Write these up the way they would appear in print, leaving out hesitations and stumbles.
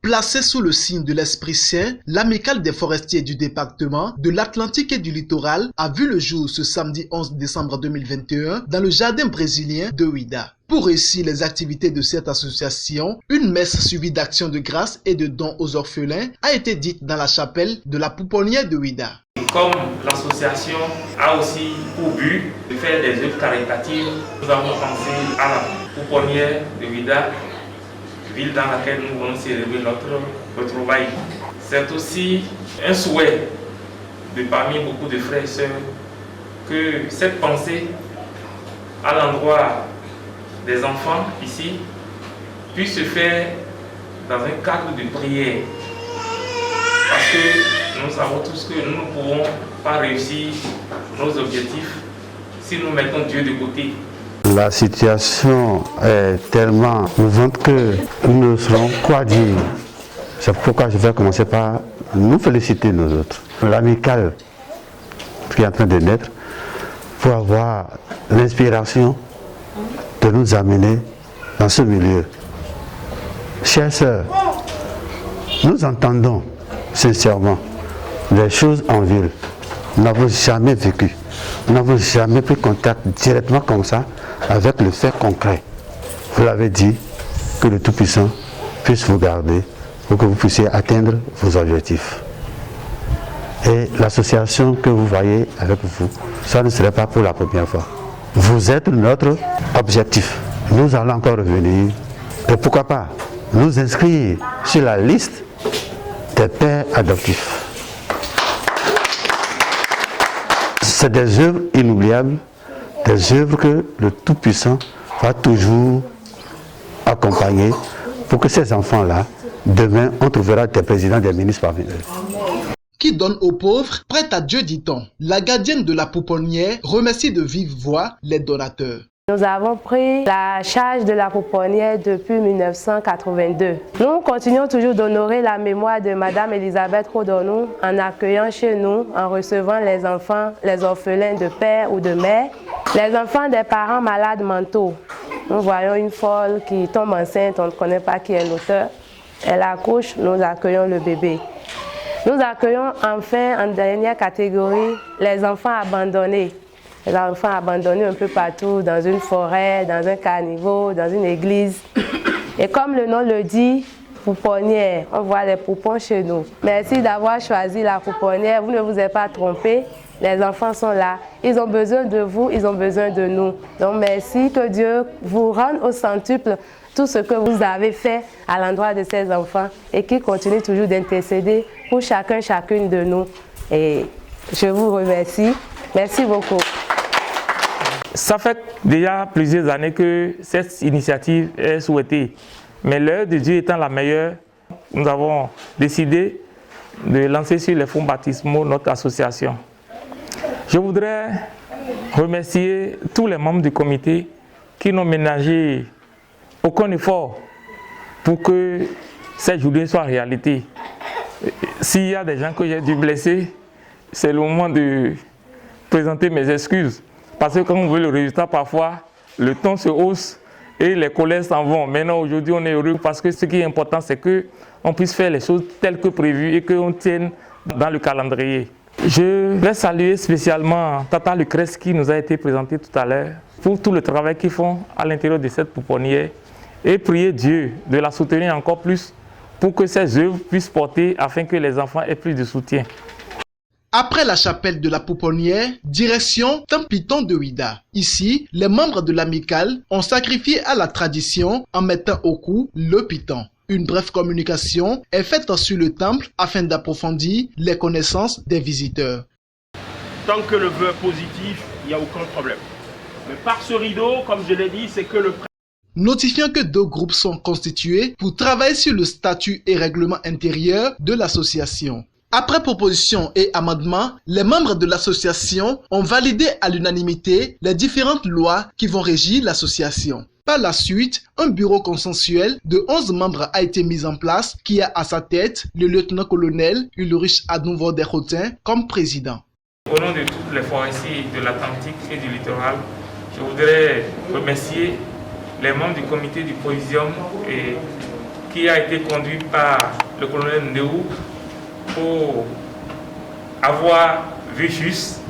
Placée sous le signe de l'Esprit Saint, l'Amicale des forestiers du département de l'Atlantique et du littoral a vu le jour ce samedi 11 décembre 2021 dans le jardin brésilien de Ouida. Pour réussir les activités de cette association, une messe suivie d'actions de grâce et de dons aux orphelins a été dite dans la chapelle de la Pouponnière de Ouida. Comme l'association a aussi pour but de faire des œuvres caritatives, nous avons pensé à la Pouponnière de Ouida, ville dans laquelle nous voulons célébrer notre retrouvaille. C'est aussi un souhait de parmi beaucoup de frères et sœurs que cette pensée à l'endroit des enfants ici puisse se faire dans un cadre de prière. Parce que nous savons tous que nous ne pouvons pas réussir nos objectifs si nous mettons Dieu de côté. La situation est tellement mouvante que nous ne saurons quoi dire. C'est pourquoi je vais commencer par nous féliciter nous autres. L'amicale qui est en train de naître pour avoir l'inspiration de nous amener dans ce milieu. Chères sœurs, nous entendons sincèrement les choses en ville. Nous n'avons jamais vécu. Nous n'avons jamais pris contact directement comme ça avec le fait concret. Vous l'avez dit, que le Tout-Puissant puisse vous garder pour que vous puissiez atteindre vos objectifs. Et l'association que vous voyez avec vous, ça ne serait pas pour la première fois. Vous êtes notre objectif. Nous allons encore revenir et pourquoi pas nous inscrire sur la liste des pères adoptifs. C'est des œuvres inoubliables, des œuvres que le Tout-Puissant va toujours accompagner pour que ces enfants-là, demain, on trouvera des présidents, des ministres parmi eux. Qui donne aux pauvres, prête à Dieu, dit-on. La gardienne de la Pouponnière remercie de vive voix les donateurs. Nous avons pris la charge de la Pouponnière depuis 1982. Nous continuons toujours d'honorer la mémoire de Madame Elisabeth Rodonu en accueillant chez nous, en recevant les enfants, les orphelins de père ou de mère, les enfants des parents malades mentaux. Nous voyons une folle qui tombe enceinte, on ne connaît pas qui est l'auteur. Elle accouche, nous accueillons le bébé. Nous accueillons enfin en dernière catégorie les enfants abandonnés. Les enfants abandonnés un peu partout, dans une forêt, dans un caniveau, dans une église. Et comme le nom le dit, pouponnière, on voit les poupons chez nous. Merci d'avoir choisi la pouponnière, vous ne vous êtes pas trompés. Les enfants sont là, ils ont besoin de vous, ils ont besoin de nous. Donc merci, que Dieu vous rende au centuple tout ce que vous avez fait à l'endroit de ces enfants et qui continue toujours d'intercéder pour chacun, chacune de nous. Et je vous remercie. Merci beaucoup. Ça fait déjà plusieurs années que cette initiative est souhaitée. Mais l'heure de Dieu étant la meilleure, nous avons décidé de lancer sur les fonds baptismaux notre association. Je voudrais remercier tous les membres du comité qui n'ont ménagé aucun effort pour que cette journée soit réalité. S'il y a des gens que j'ai dû blesser, c'est le moment de présenter mes excuses. Parce que quand on veut le résultat, parfois, le ton se hausse et les colères s'en vont. Maintenant, aujourd'hui, on est heureux parce que ce qui est important, c'est qu'on puisse faire les choses telles que prévues et qu'on tienne dans le calendrier. Je vais saluer spécialement Tata Lucrèce qui nous a été présentée tout à l'heure pour tout le travail qu'ils font à l'intérieur de cette pouponnière et prier Dieu de la soutenir encore plus pour que ces œuvres puissent porter afin que les enfants aient plus de soutien. Après la chapelle de la Pouponnière, direction Tempiton de Ouida. Ici, les membres de l'amicale ont sacrifié à la tradition en mettant au cou le piton. Une brève communication est faite sur le temple afin d'approfondir les connaissances des visiteurs. Tant que le vœu est positif, il n'y a aucun problème. Mais par ce rideau, comme je l'ai dit, c'est que le prêtre... Notifiant que deux groupes sont constitués pour travailler sur le statut et règlement intérieur de l'association. Après proposition et amendement, les membres de l'association ont validé à l'unanimité les différentes lois qui vont régir l'association. Par la suite, un bureau consensuel de 11 membres a été mis en place qui a à sa tête le lieutenant-colonel Ulrich Adnouveau-Derrotin comme président. Au nom de tous les forestiers de l'Atlantique et du littoral, je voudrais remercier les membres du comité du Provisium qui a été conduit par le colonel Ndéou pour avoir vu juste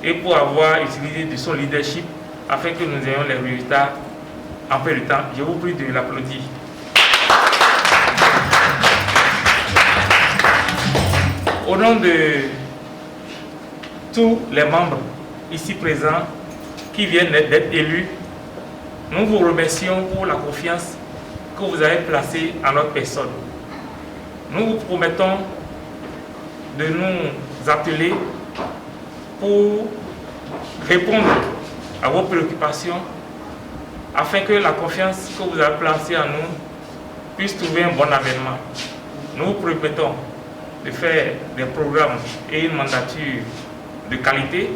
et pour avoir utilisé de son leadership afin que nous ayons les résultats en peu de temps. Je vous prie de l'applaudir. Au nom de tous les membres ici présents qui viennent d'être élus, nous vous remercions pour la confiance que vous avez placée en notre personne. Nous vous promettons de nous atteler pour répondre à vos préoccupations afin que la confiance que vous avez placée en nous puisse trouver un bon avènement. Nous vous promettons de faire des programmes et une mandature de qualité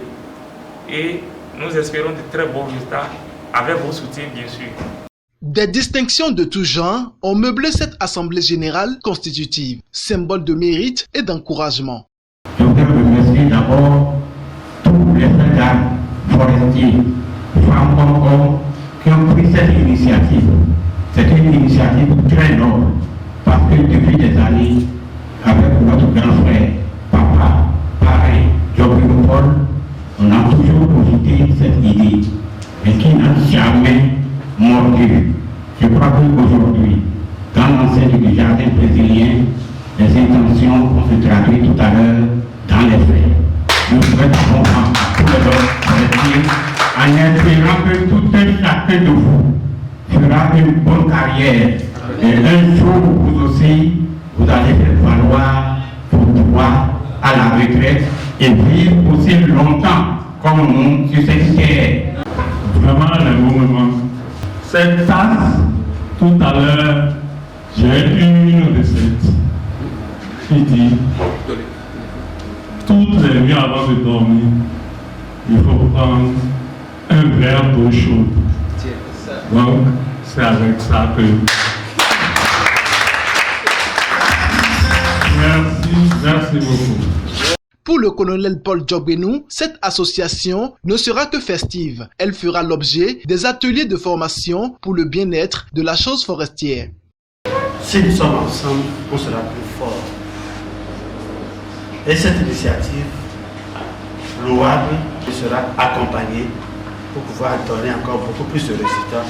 et nous espérons de très bons résultats avec vos soutiens bien sûr. Des distinctions de tout genre ont meublé cette Assemblée générale constitutive, symbole de mérite et d'encouragement. Je voudrais remercier d'abord tous les frères forestiers, femmes comme hommes, qui ont pris cette initiative. C'est une initiative très noble, parce que depuis des années, avec notre grand frère, papa, pareil, Joël Paul, on a toujours cogité cette idée, mais qui n'a jamais mordu. Je crois qu'aujourd'hui, dans l'enceinte du jardin brésilien, les intentions vont se traduire tout à l'heure dans les faits. Nous souhaitons à tous les autres forestiers, en espérant que tout un chacun de vous fera une bonne carrière. Et un jour, vous aussi, vous allez faire valoir vos droits à la retraite et vivre aussi longtemps comme nous sur cette terre. Vraiment le moment. Cette tasse, tout à l'heure, j'ai eu une recette qui dit toutes les nuits avant de dormir, il faut prendre un verre d'eau chaude. Donc, c'est avec ça que... Merci beaucoup. Pour le colonel Paul Djogbenou, cette association ne sera que festive. Elle fera l'objet des ateliers de formation pour le bien-être de la chose forestière. Si nous sommes ensemble, on sera plus fort. Et cette initiative louable sera accompagnée pour pouvoir donner encore beaucoup plus de résultats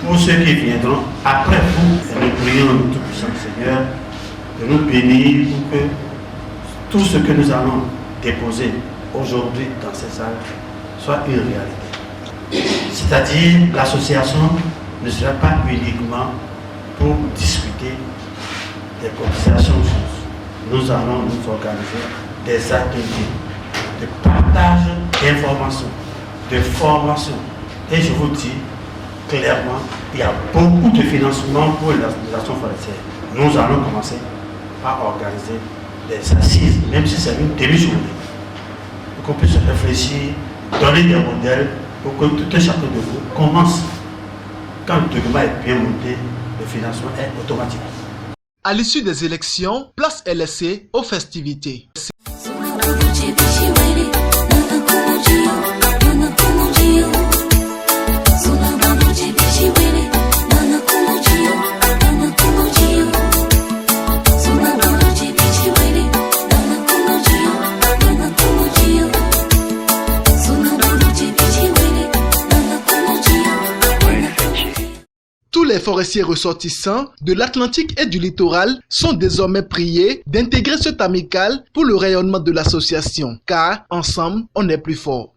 pour ceux qui viendront après vous. Et nous prions le Tout-Puissant Seigneur de nous bénir pour que tout ce que nous allons déposer aujourd'hui dans ces salles soit une réalité. C'est-à-dire l'association ne sera pas uniquement pour discuter des cotisations justes. Nous allons nous organiser des ateliers de partage d'informations, de formation. Et je vous dis clairement, il y a beaucoup de financement pour l'organisation forestière. Nous allons commencer à organiser des assises, même si c'est une demi-journée, pour qu'on puisse réfléchir, donner des modèles pour que tout un chacun de vous commence. Quand le document est bien monté, le financement est automatique. À l'issue des élections, place est laissée aux festivités. Les forestiers ressortissants de l'Atlantique et du littoral sont désormais priés d'intégrer cet amical pour le rayonnement de l'association, car ensemble, on est plus fort.